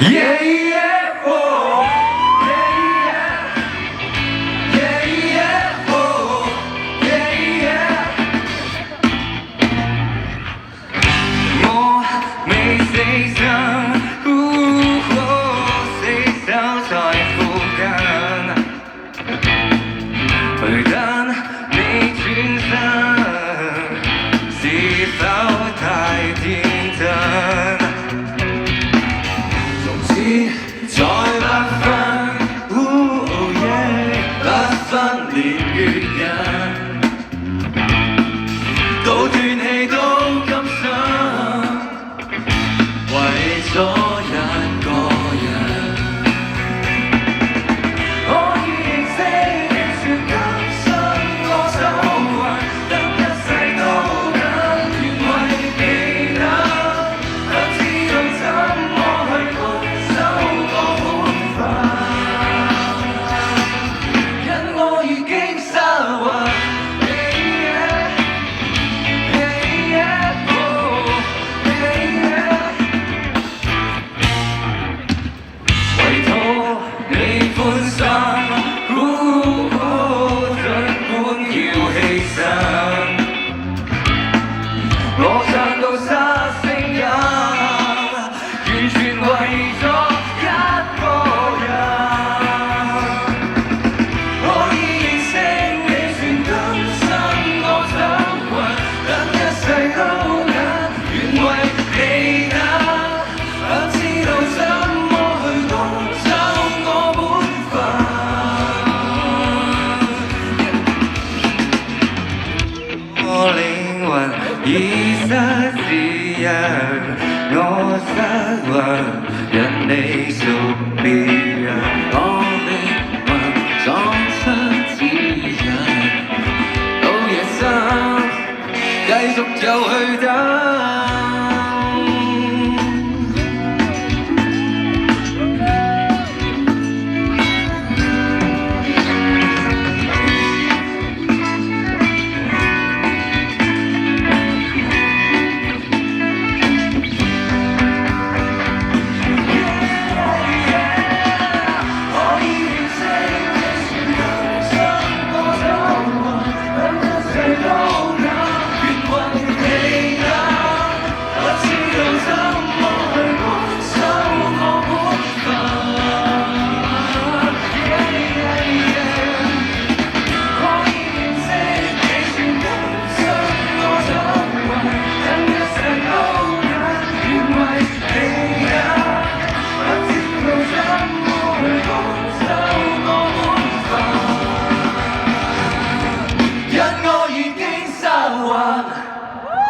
Yeah, yeah, oh, yeah, yeah, yeah, yeah, oh, yeah, yeah. 我没谁想，谁想在附近，去等你轉身，是否太天真？再不分，不分年月日，到斷氣都甘心，為咗一個人，可以認識你說今生我走運，得一世都緊，願為你等，不知道怎麼去共守我本分，因我已經失魂。我唱到失聲音，完全為咗一個人。可以認識你算今生我走運，等一世都緊，願為你等，不知道怎麼去共守我本分。我靈魂已失自由，我失魂，人你屬別人，我靈魂喪失指引，到夜深繼續又去等。